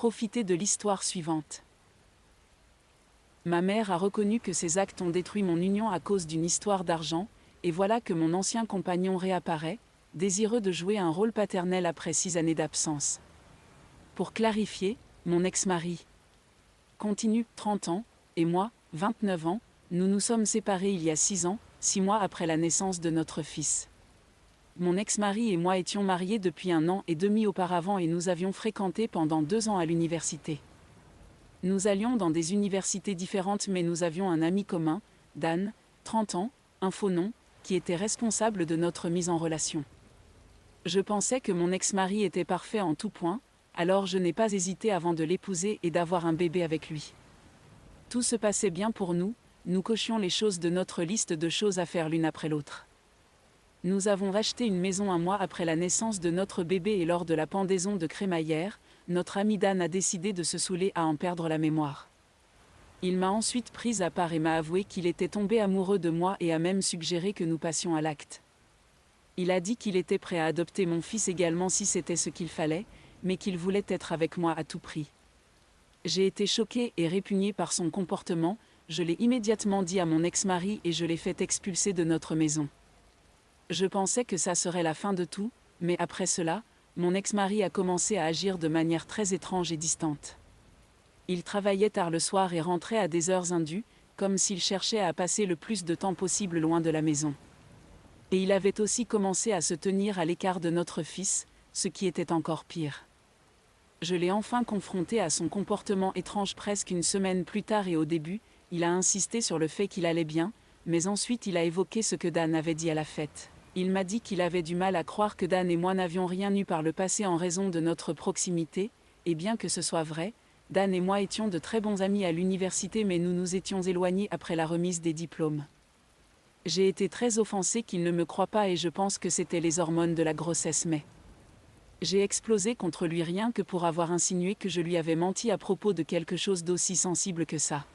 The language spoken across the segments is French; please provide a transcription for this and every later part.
Profitez de l'histoire suivante. Ma mère a reconnu que ses actes ont détruit mon union à cause d'une histoire d'argent, et voilà que mon ancien compagnon réapparaît, désireux de jouer un rôle paternel après 6 années d'absence. Pour clarifier, mon ex-mari continue, 30 ans, et moi, 29 ans, nous nous sommes séparés il y a 6 ans, 6 mois après la naissance de notre fils. Mon ex-mari et moi étions mariés depuis 1 an et demi auparavant et nous avions fréquenté pendant 2 ans à l'université. Nous allions dans des universités différentes mais nous avions un ami commun, Dan, 30 ans, un faux nom, qui était responsable de notre mise en relation. Je pensais que mon ex-mari était parfait en tout point, alors je n'ai pas hésité avant de l'épouser et d'avoir un bébé avec lui. Tout se passait bien pour nous, nous cochions les choses de notre liste de choses à faire l'une après l'autre. Nous avons racheté une maison 1 mois après la naissance de notre bébé et lors de la pendaison de crémaillère, notre ami Dan a décidé de se saouler à en perdre la mémoire. Il m'a ensuite prise à part et m'a avoué qu'il était tombé amoureux de moi et a même suggéré que nous passions à l'acte. Il a dit qu'il était prêt à adopter mon fils également si c'était ce qu'il fallait, mais qu'il voulait être avec moi à tout prix. J'ai été choquée et répugnée par son comportement, je l'ai immédiatement dit à mon ex-mari et je l'ai fait expulser de notre maison. Je pensais que ça serait la fin de tout, mais après cela, mon ex-mari a commencé à agir de manière très étrange et distante. Il travaillait tard le soir et rentrait à des heures indues, comme s'il cherchait à passer le plus de temps possible loin de la maison. Et il avait aussi commencé à se tenir à l'écart de notre fils, ce qui était encore pire. Je l'ai enfin confronté à son comportement étrange presque 1 semaine plus tard et au début, il a insisté sur le fait qu'il allait bien, mais ensuite il a évoqué ce que Dan avait dit à la fête. Il m'a dit qu'il avait du mal à croire que Dan et moi n'avions rien eu par le passé en raison de notre proximité, et bien que ce soit vrai, Dan et moi étions de très bons amis à l'université mais nous nous étions éloignés après la remise des diplômes. J'ai été très offensée qu'il ne me croie pas et je pense que c'était les hormones de la grossesse mais... J'ai explosé contre lui rien que pour avoir insinué que je lui avais menti à propos de quelque chose d'aussi sensible que ça.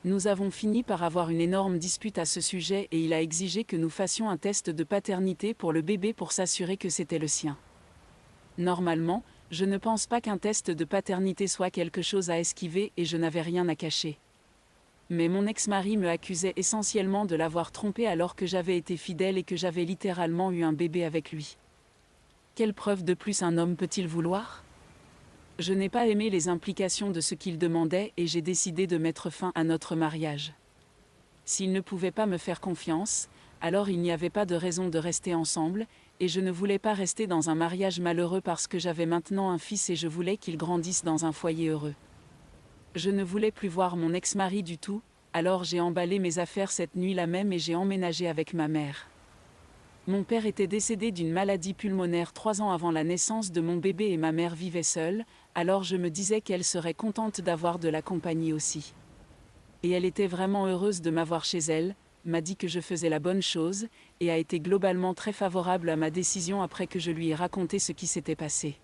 Nous avons fini par avoir une énorme dispute à ce sujet et il a exigé que nous fassions un test de paternité pour le bébé pour s'assurer que c'était le sien. Normalement, je ne pense pas qu'un test de paternité soit quelque chose à esquiver et je n'avais rien à cacher. Mais mon ex-mari me accusait essentiellement de l'avoir trompé alors que j'avais été fidèle et que j'avais littéralement eu un bébé avec lui. Quelle preuve de plus un homme peut-il vouloir ? Je n'ai pas aimé les implications de ce qu'il demandait et j'ai décidé de mettre fin à notre mariage. S'il ne pouvait pas me faire confiance, alors il n'y avait pas de raison de rester ensemble, et je ne voulais pas rester dans un mariage malheureux parce que j'avais maintenant un fils et je voulais qu'il grandisse dans un foyer heureux. Je ne voulais plus voir mon ex-mari du tout, alors j'ai emballé mes affaires cette nuit-là même et j'ai emménagé avec ma mère. Mon père était décédé d'une maladie pulmonaire 3 ans avant la naissance de mon bébé et ma mère vivait seule, alors je me disais qu'elle serait contente d'avoir de la compagnie aussi. Et elle était vraiment heureuse de m'avoir chez elle, m'a dit que je faisais la bonne chose, et a été globalement très favorable à ma décision après que je lui ai raconté ce qui s'était passé.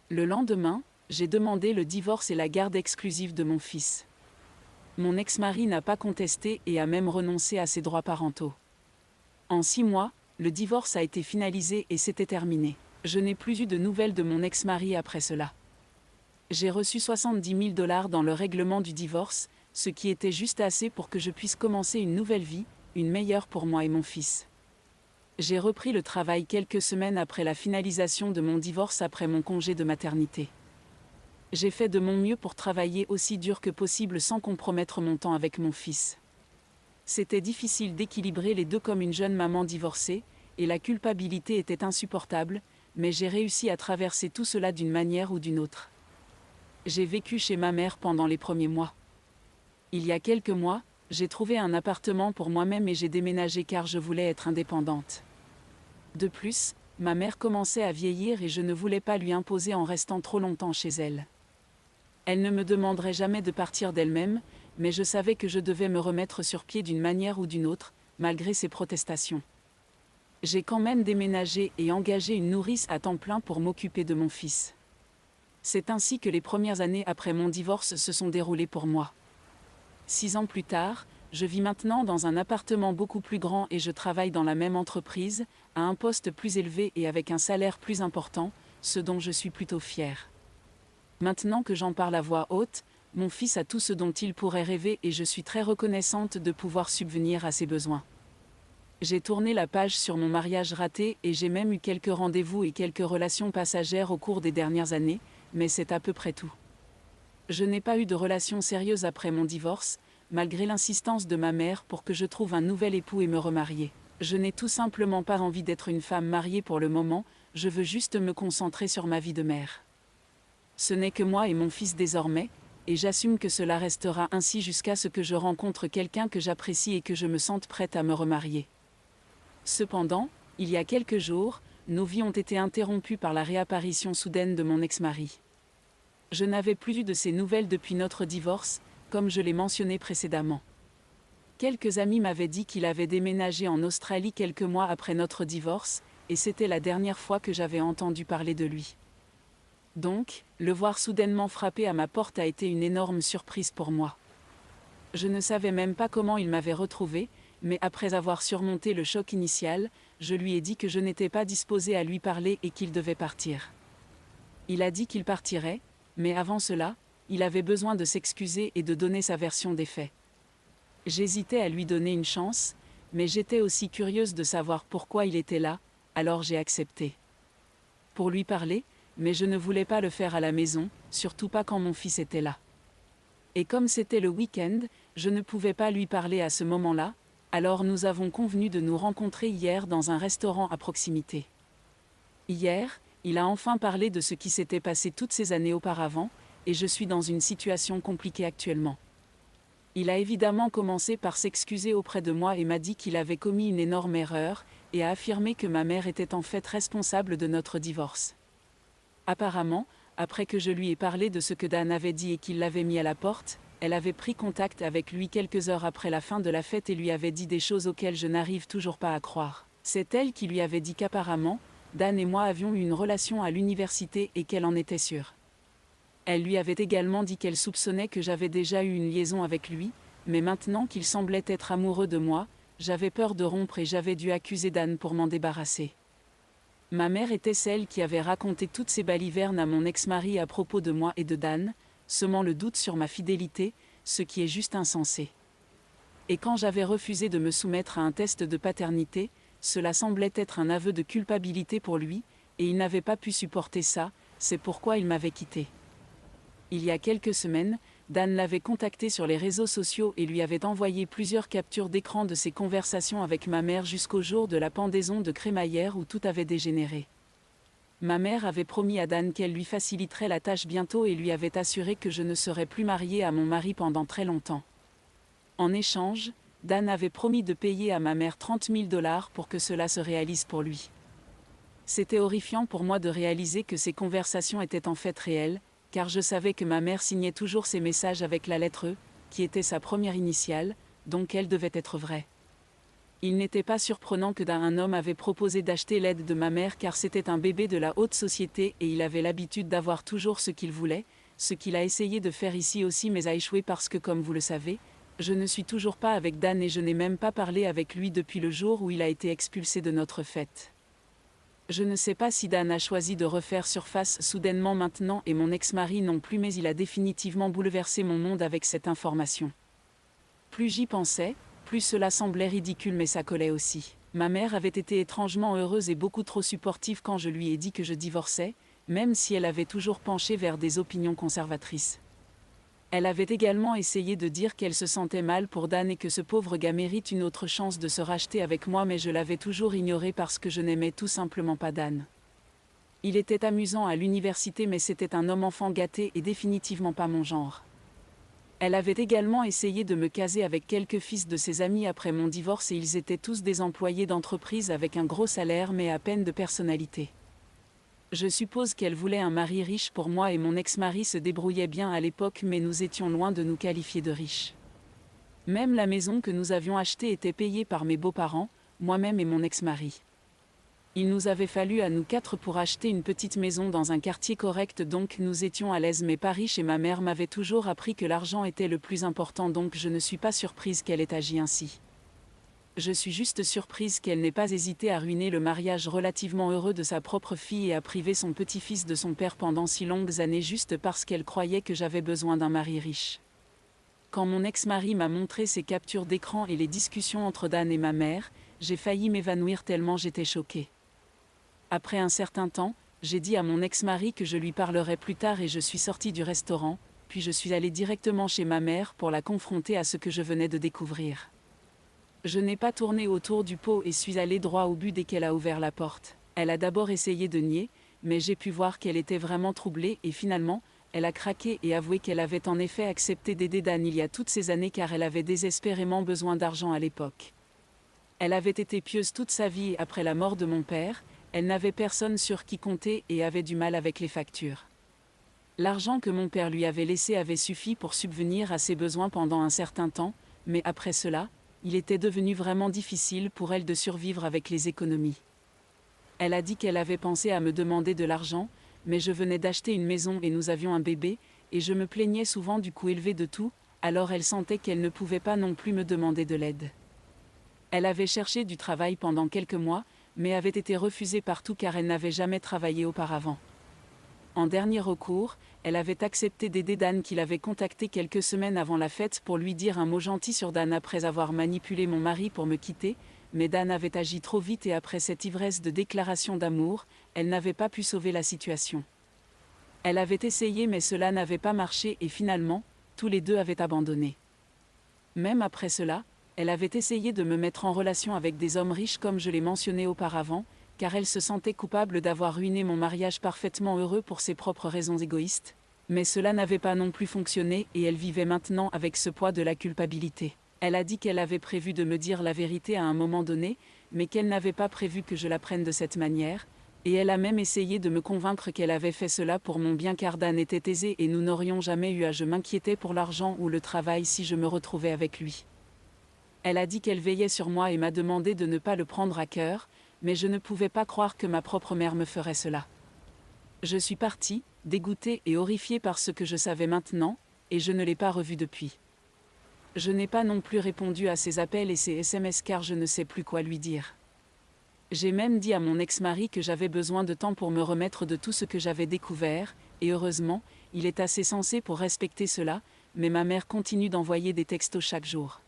Le lendemain, j'ai demandé le divorce et la garde exclusive de mon fils. Mon ex-mari n'a pas contesté et a même renoncé à ses droits parentaux. En 6 mois, le divorce a été finalisé et c'était terminé. Je n'ai plus eu de nouvelles de mon ex-mari après cela. J'ai reçu $70 000 dans le règlement du divorce, ce qui était juste assez pour que je puisse commencer une nouvelle vie, une meilleure pour moi et mon fils. J'ai repris le travail quelques semaines après la finalisation de mon divorce après mon congé de maternité. J'ai fait de mon mieux pour travailler aussi dur que possible sans compromettre mon temps avec mon fils. C'était difficile d'équilibrer les deux comme une jeune maman divorcée, et la culpabilité était insupportable, mais j'ai réussi à traverser tout cela d'une manière ou d'une autre. J'ai vécu chez ma mère pendant les premiers mois. Il y a quelques mois, j'ai trouvé un appartement pour moi-même et j'ai déménagé car je voulais être indépendante. De plus, ma mère commençait à vieillir et je ne voulais pas lui imposer en restant trop longtemps chez elle. Elle ne me demanderait jamais de partir d'elle-même, mais je savais que je devais me remettre sur pied d'une manière ou d'une autre, malgré ses protestations. J'ai quand même déménagé et engagé une nourrice à temps plein pour m'occuper de mon fils. C'est ainsi que les premières années après mon divorce se sont déroulées pour moi. 6 ans plus tard, je vis maintenant dans un appartement beaucoup plus grand et je travaille dans la même entreprise, à un poste plus élevé et avec un salaire plus important, ce dont je suis plutôt fière. Maintenant que j'en parle à voix haute, mon fils a tout ce dont il pourrait rêver et je suis très reconnaissante de pouvoir subvenir à ses besoins. J'ai tourné la page sur mon mariage raté et j'ai même eu quelques rendez-vous et quelques relations passagères au cours des dernières années, mais c'est à peu près tout. Je n'ai pas eu de relation sérieuse après mon divorce, malgré l'insistance de ma mère pour que je trouve un nouvel époux et me remarier. Je n'ai tout simplement pas envie d'être une femme mariée pour le moment, je veux juste me concentrer sur ma vie de mère. Ce n'est que moi et mon fils désormais, et j'assume que cela restera ainsi jusqu'à ce que je rencontre quelqu'un que j'apprécie et que je me sente prête à me remarier. Cependant, il y a quelques jours, nos vies ont été interrompues par la réapparition soudaine de mon ex-mari. Je n'avais plus eu de ses nouvelles depuis notre divorce, comme je l'ai mentionné précédemment. Quelques amis m'avaient dit qu'il avait déménagé en Australie quelques mois après notre divorce, et c'était la dernière fois que j'avais entendu parler de lui. Donc, le voir soudainement frapper à ma porte a été une énorme surprise pour moi. Je ne savais même pas comment il m'avait retrouvée, mais après avoir surmonté le choc initial, je lui ai dit que je n'étais pas disposée à lui parler et qu'il devait partir. Il a dit qu'il partirait, mais avant cela, il avait besoin de s'excuser et de donner sa version des faits. J'hésitais à lui donner une chance, mais j'étais aussi curieuse de savoir pourquoi il était là, alors j'ai accepté. Pour lui parler, mais je ne voulais pas le faire à la maison, surtout pas quand mon fils était là. Et comme c'était le week-end, je ne pouvais pas lui parler à ce moment-là, alors nous avons convenu de nous rencontrer hier dans un restaurant à proximité. Hier, il a enfin parlé de ce qui s'était passé toutes ces années auparavant, et je suis dans une situation compliquée actuellement. Il a évidemment commencé par s'excuser auprès de moi et m'a dit qu'il avait commis une énorme erreur, et a affirmé que ma mère était en fait responsable de notre divorce. Apparemment, après que je lui ai parlé de ce que Dan avait dit et qu'il l'avait mis à la porte, elle avait pris contact avec lui quelques heures après la fin de la fête et lui avait dit des choses auxquelles je n'arrive toujours pas à croire. C'est elle qui lui avait dit qu'apparemment, Dan et moi avions eu une relation à l'université et qu'elle en était sûre. Elle lui avait également dit qu'elle soupçonnait que j'avais déjà eu une liaison avec lui, mais maintenant qu'il semblait être amoureux de moi, j'avais peur de rompre et j'avais dû accuser Dan pour m'en débarrasser. Ma mère était celle qui avait raconté toutes ces balivernes à mon ex-mari à propos de moi et de Dan, semant le doute sur ma fidélité, ce qui est juste insensé. Et quand j'avais refusé de me soumettre à un test de paternité, cela semblait être un aveu de culpabilité pour lui, et il n'avait pas pu supporter ça, c'est pourquoi il m'avait quitté. Il y a quelques semaines, Dan l'avait contacté sur les réseaux sociaux et lui avait envoyé plusieurs captures d'écran de ses conversations avec ma mère jusqu'au jour de la pendaison de crémaillère où tout avait dégénéré. Ma mère avait promis à Dan qu'elle lui faciliterait la tâche bientôt et lui avait assuré que je ne serais plus mariée à mon mari pendant très longtemps. En échange, Dan avait promis de payer à ma mère 30 000 $ pour que cela se réalise pour lui. C'était horrifiant pour moi de réaliser que ces conversations étaient en fait réelles, car je savais que ma mère signait toujours ses messages avec la lettre E, qui était sa première initiale, donc elle devait être vraie. Il n'était pas surprenant que un homme avait proposé d'acheter l'aide de ma mère car c'était un bébé de la haute société et il avait l'habitude d'avoir toujours ce qu'il voulait, ce qu'il a essayé de faire ici aussi mais a échoué parce que comme vous le savez, je ne suis toujours pas avec Dan et je n'ai même pas parlé avec lui depuis le jour où il a été expulsé de notre fête. Je ne sais pas si Dan a choisi de refaire surface soudainement maintenant et mon ex-mari non plus mais il a définitivement bouleversé mon monde avec cette information. Plus j'y pensais, plus cela semblait ridicule mais ça collait aussi. Ma mère avait été étrangement heureuse et beaucoup trop supportive quand je lui ai dit que je divorçais, même si elle avait toujours penché vers des opinions conservatrices. Elle avait également essayé de dire qu'elle se sentait mal pour Dan et que ce pauvre gars mérite une autre chance de se racheter avec moi mais je l'avais toujours ignoré parce que je n'aimais tout simplement pas Dan. Il était amusant à l'université mais c'était un homme-enfant gâté et définitivement pas mon genre. Elle avait également essayé de me caser avec quelques fils de ses amis après mon divorce et ils étaient tous des employés d'entreprise avec un gros salaire mais à peine de personnalité. Je suppose qu'elle voulait un mari riche pour moi et mon ex-mari se débrouillait bien à l'époque mais nous étions loin de nous qualifier de riches. Même la maison que nous avions achetée était payée par mes beaux-parents, moi-même et mon ex-mari. Il nous avait fallu à nous 4 pour acheter une petite maison dans un quartier correct donc nous étions à l'aise mais pas riches et ma mère m'avait toujours appris que l'argent était le plus important donc je ne suis pas surprise qu'elle ait agi ainsi. Je suis juste surprise qu'elle n'ait pas hésité à ruiner le mariage relativement heureux de sa propre fille et à priver son petit-fils de son père pendant si longues années juste parce qu'elle croyait que j'avais besoin d'un mari riche. Quand mon ex-mari m'a montré ses captures d'écran et les discussions entre Dan et ma mère, j'ai failli m'évanouir tellement j'étais choquée. Après un certain temps, j'ai dit à mon ex-mari que je lui parlerais plus tard et je suis sortie du restaurant, puis je suis allée directement chez ma mère pour la confronter à ce que je venais de découvrir. Je n'ai pas tourné autour du pot et suis allée droit au but dès qu'elle a ouvert la porte. Elle a d'abord essayé de nier, mais j'ai pu voir qu'elle était vraiment troublée et finalement, elle a craqué et avoué qu'elle avait en effet accepté d'aider Dan il y a toutes ces années car elle avait désespérément besoin d'argent à l'époque. Elle avait été pieuse toute sa vie et après la mort de mon père, elle n'avait personne sur qui compter et avait du mal avec les factures. L'argent que mon père lui avait laissé avait suffi pour subvenir à ses besoins pendant un certain temps, mais après cela, il était devenu vraiment difficile pour elle de survivre avec les économies. Elle a dit qu'elle avait pensé à me demander de l'argent, mais je venais d'acheter une maison et nous avions un bébé, et je me plaignais souvent du coût élevé de tout, alors elle sentait qu'elle ne pouvait pas non plus me demander de l'aide. Elle avait cherché du travail pendant quelques mois, mais avait été refusée partout car elle n'avait jamais travaillé auparavant. En dernier recours, elle avait accepté d'aider Dan qui l'avait contacté quelques semaines avant la fête pour lui dire un mot gentil sur Dan après avoir manipulé mon mari pour me quitter, mais Dan avait agi trop vite et après cette ivresse de déclaration d'amour, elle n'avait pas pu sauver la situation. Elle avait essayé mais cela n'avait pas marché et finalement, tous les deux avaient abandonné. Même après cela, elle avait essayé de me mettre en relation avec des hommes riches comme je l'ai mentionné auparavant, car elle se sentait coupable d'avoir ruiné mon mariage parfaitement heureux pour ses propres raisons égoïstes, mais cela n'avait pas non plus fonctionné et elle vivait maintenant avec ce poids de la culpabilité. Elle a dit qu'elle avait prévu de me dire la vérité à un moment donné, mais qu'elle n'avait pas prévu que je l'apprenne de cette manière, et elle a même essayé de me convaincre qu'elle avait fait cela pour mon bien car Dan était aisé et nous n'aurions jamais eu à je m'inquiéter pour l'argent ou le travail si je me retrouvais avec lui. Elle a dit qu'elle veillait sur moi et m'a demandé de ne pas le prendre à cœur, mais je ne pouvais pas croire que ma propre mère me ferait cela. Je suis partie, dégoûtée et horrifiée par ce que je savais maintenant, et je ne l'ai pas revue depuis. Je n'ai pas non plus répondu à ses appels et ses SMS car je ne sais plus quoi lui dire. J'ai même dit à mon ex-mari que j'avais besoin de temps pour me remettre de tout ce que j'avais découvert, et heureusement, il est assez sensé pour respecter cela, mais ma mère continue d'envoyer des textos chaque jour.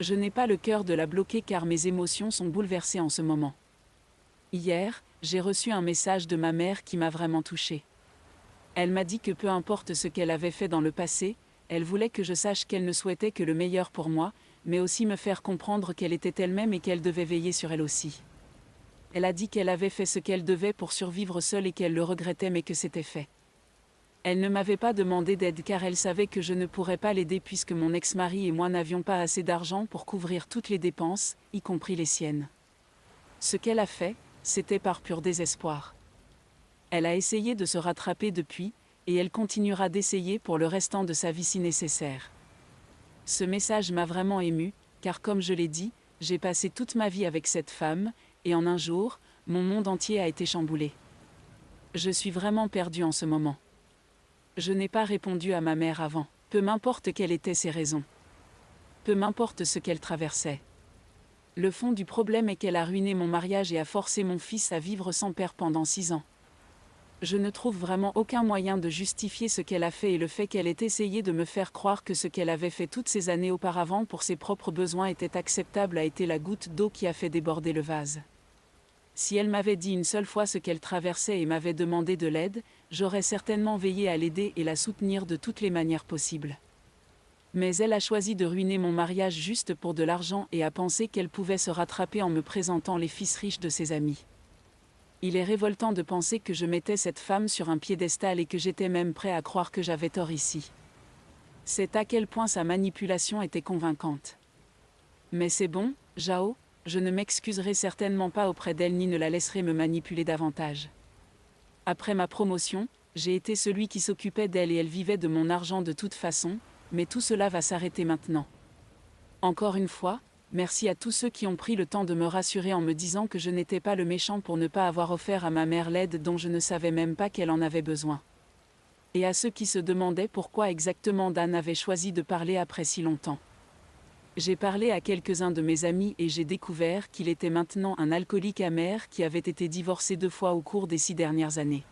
Je n'ai pas le cœur de la bloquer car mes émotions sont bouleversées en ce moment. Hier, j'ai reçu un message de ma mère qui m'a vraiment touchée. Elle m'a dit que peu importe ce qu'elle avait fait dans le passé, elle voulait que je sache qu'elle ne souhaitait que le meilleur pour moi, mais aussi me faire comprendre qu'elle était elle-même et qu'elle devait veiller sur elle aussi. Elle a dit qu'elle avait fait ce qu'elle devait pour survivre seule et qu'elle le regrettait mais que c'était fait. Elle ne m'avait pas demandé d'aide car elle savait que je ne pourrais pas l'aider puisque mon ex-mari et moi n'avions pas assez d'argent pour couvrir toutes les dépenses, y compris les siennes. Ce qu'elle a fait, c'était par pur désespoir. Elle a essayé de se rattraper depuis, et elle continuera d'essayer pour le restant de sa vie si nécessaire. Ce message m'a vraiment émue, car comme je l'ai dit, j'ai passé toute ma vie avec cette femme, et en un jour, mon monde entier a été chamboulé. Je suis vraiment perdue en ce moment. Je n'ai pas répondu à ma mère avant, peu m'importe quelles étaient ses raisons. Peu m'importe ce qu'elle traversait. Le fond du problème est qu'elle a ruiné mon mariage et a forcé mon fils à vivre sans père pendant 6 ans. Je ne trouve vraiment aucun moyen de justifier ce qu'elle a fait et le fait qu'elle ait essayé de me faire croire que ce qu'elle avait fait toutes ces années auparavant pour ses propres besoins était acceptable a été la goutte d'eau qui a fait déborder le vase. Si elle m'avait dit une seule fois ce qu'elle traversait et m'avait demandé de l'aide, j'aurais certainement veillé à l'aider et la soutenir de toutes les manières possibles. Mais elle a choisi de ruiner mon mariage juste pour de l'argent et a pensé qu'elle pouvait se rattraper en me présentant les fils riches de ses amis. Il est révoltant de penser que je mettais cette femme sur un piédestal et que j'étais même prêt à croire que j'avais tort ici. C'est à quel point sa manipulation était convaincante. Mais c'est bon, Jao, je ne m'excuserai certainement pas auprès d'elle ni ne la laisserai me manipuler davantage. Après ma promotion, j'ai été celui qui s'occupait d'elle et elle vivait de mon argent de toute façon, mais tout cela va s'arrêter maintenant. Encore une fois, merci à tous ceux qui ont pris le temps de me rassurer en me disant que je n'étais pas le méchant pour ne pas avoir offert à ma mère l'aide dont je ne savais même pas qu'elle en avait besoin. Et à ceux qui se demandaient pourquoi exactement Dan avait choisi de parler après si longtemps. J'ai parlé à quelques-uns de mes amis et j'ai découvert qu'il était maintenant un alcoolique amer qui avait été divorcé 2 fois au cours des 6 dernières années.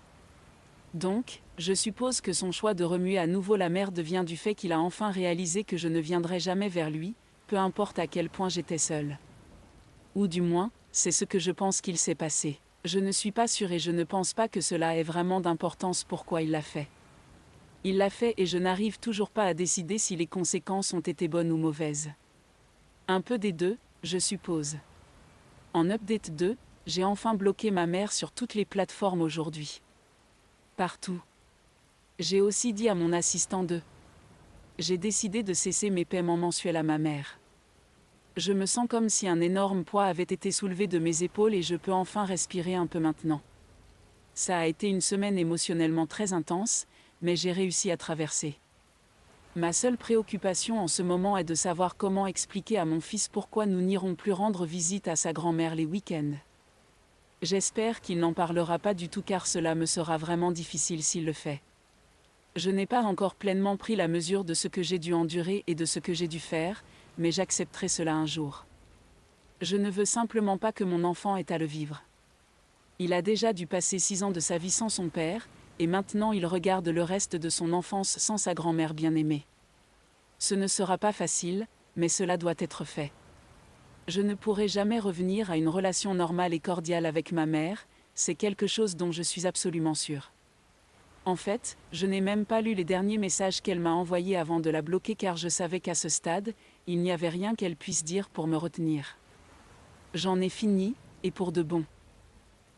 Donc, je suppose que son choix de remuer à nouveau la merde vient du fait qu'il a enfin réalisé que je ne viendrai jamais vers lui, peu importe à quel point j'étais seule. Ou du moins, c'est ce que je pense qu'il s'est passé. Je ne suis pas sûre et je ne pense pas que cela ait vraiment d'importance pourquoi il l'a fait. Il l'a fait et je n'arrive toujours pas à décider si les conséquences ont été bonnes ou mauvaises. Un peu des deux, je suppose. En update 2, j'ai enfin bloqué ma mère sur toutes les plateformes aujourd'hui. Partout. J'ai aussi dit à mon assistant j'ai décidé de cesser mes paiements mensuels à ma mère. Je me sens comme si un énorme poids avait été soulevé de mes épaules et je peux enfin respirer un peu maintenant. Ça a été une semaine émotionnellement très intense, mais j'ai réussi à traverser. Ma seule préoccupation en ce moment est de savoir comment expliquer à mon fils pourquoi nous n'irons plus rendre visite à sa grand-mère les week-ends. J'espère qu'il n'en parlera pas du tout car cela me sera vraiment difficile s'il le fait. Je n'ai pas encore pleinement pris la mesure de ce que j'ai dû endurer et de ce que j'ai dû faire, mais j'accepterai cela un jour. Je ne veux simplement pas que mon enfant ait à le vivre. Il a déjà dû passer 6 ans de sa vie sans son père, et maintenant il regarde le reste de son enfance sans sa grand-mère bien-aimée. Ce ne sera pas facile, mais cela doit être fait. Je ne pourrai jamais revenir à une relation normale et cordiale avec ma mère, c'est quelque chose dont je suis absolument sûre. En fait, je n'ai même pas lu les derniers messages qu'elle m'a envoyés avant de la bloquer car je savais qu'à ce stade, il n'y avait rien qu'elle puisse dire pour me retenir. J'en ai fini, et pour de bon.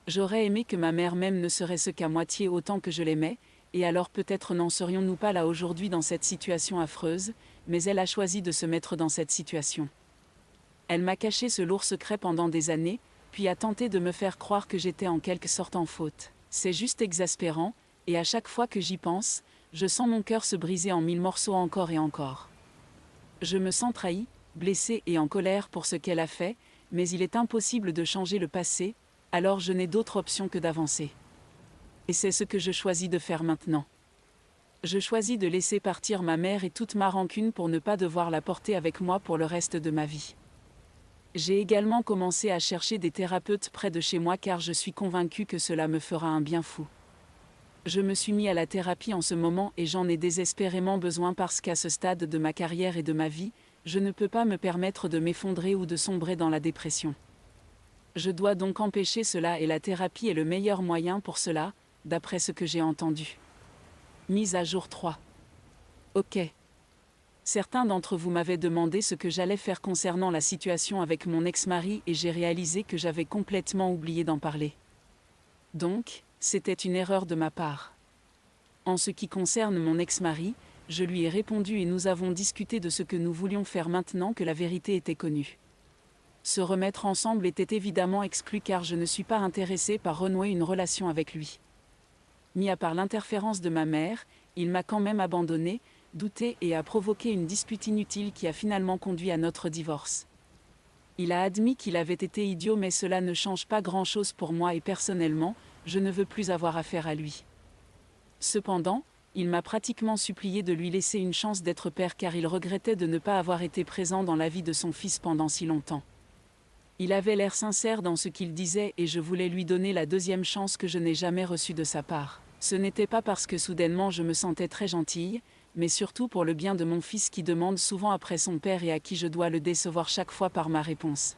J'aurais aimé que ma mère m'aime ne serait-ce qu'à moitié autant que je l'aimais, et alors peut-être n'en serions-nous pas là aujourd'hui dans cette situation affreuse, mais elle a choisi de se mettre dans cette situation. Elle m'a caché ce lourd secret pendant des années, puis a tenté de me faire croire que j'étais en quelque sorte en faute. C'est juste exaspérant, et à chaque fois que j'y pense, je sens mon cœur se briser en 1000 morceaux encore et encore. Je me sens trahie, blessée et en colère pour ce qu'elle a fait, mais il est impossible de changer le passé, alors je n'ai d'autre option que d'avancer. Et c'est ce que je choisis de faire maintenant. Je choisis de laisser partir ma mère et toute ma rancune pour ne pas devoir la porter avec moi pour le reste de ma vie. J'ai également commencé à chercher des thérapeutes près de chez moi car je suis convaincue que cela me fera un bien fou. Je me suis mis à la thérapie en ce moment et j'en ai désespérément besoin parce qu'à ce stade de ma carrière et de ma vie, je ne peux pas me permettre de m'effondrer ou de sombrer dans la dépression. Je dois donc empêcher cela et la thérapie est le meilleur moyen pour cela, d'après ce que j'ai entendu. Mise à jour 3. Ok. Certains d'entre vous m'avaient demandé ce que j'allais faire concernant la situation avec mon ex-mari et j'ai réalisé que j'avais complètement oublié d'en parler. Donc, c'était une erreur de ma part. En ce qui concerne mon ex-mari, je lui ai répondu et nous avons discuté de ce que nous voulions faire maintenant que la vérité était connue. Se remettre ensemble était évidemment exclu car je ne suis pas intéressée par renouer une relation avec lui. Mis à part l'interférence de ma mère, il m'a quand même abandonnée, douté et a provoqué une dispute inutile qui a finalement conduit à notre divorce. Il a admis qu'il avait été idiot mais cela ne change pas grand-chose pour moi et personnellement, je ne veux plus avoir affaire à lui. Cependant, il m'a pratiquement supplié de lui laisser une chance d'être père car il regrettait de ne pas avoir été présent dans la vie de son fils pendant si longtemps. Il avait l'air sincère dans ce qu'il disait et je voulais lui donner la deuxième chance que je n'ai jamais reçue de sa part. Ce n'était pas parce que soudainement je me sentais très gentille, mais surtout pour le bien de mon fils qui demande souvent après son père et à qui je dois le décevoir chaque fois par ma réponse.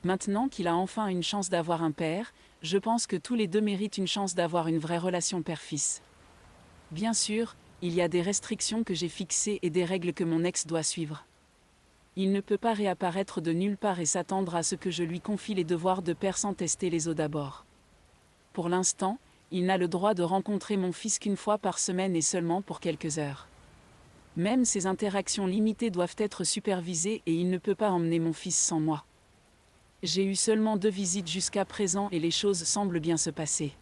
Maintenant qu'il a enfin une chance d'avoir un père, je pense que tous les deux méritent une chance d'avoir une vraie relation père-fils. Bien sûr, il y a des restrictions que j'ai fixées et des règles que mon ex doit suivre. Il ne peut pas réapparaître de nulle part et s'attendre à ce que je lui confie les devoirs de père sans tester les eaux d'abord. Pour l'instant, il n'a le droit de rencontrer mon fils qu'une fois par semaine et seulement pour quelques heures. Même ces interactions limitées doivent être supervisées et il ne peut pas emmener mon fils sans moi. J'ai eu seulement 2 visites jusqu'à présent et les choses semblent bien se passer.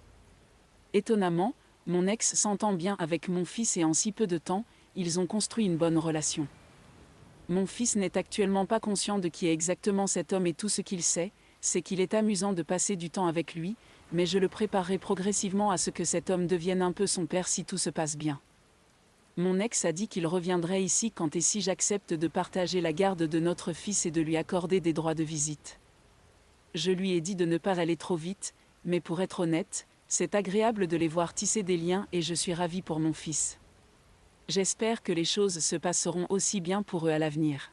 Étonnamment, mon ex s'entend bien avec mon fils et en si peu de temps, ils ont construit une bonne relation. Mon fils n'est actuellement pas conscient de qui est exactement cet homme et tout ce qu'il sait, c'est qu'il est amusant de passer du temps avec lui, mais je le préparerai progressivement à ce que cet homme devienne un peu son père si tout se passe bien. Mon ex a dit qu'il reviendrait ici quand et si j'accepte de partager la garde de notre fils et de lui accorder des droits de visite. Je lui ai dit de ne pas aller trop vite, mais pour être honnête, c'est agréable de les voir tisser des liens et je suis ravie pour mon fils. J'espère que les choses se passeront aussi bien pour eux à l'avenir.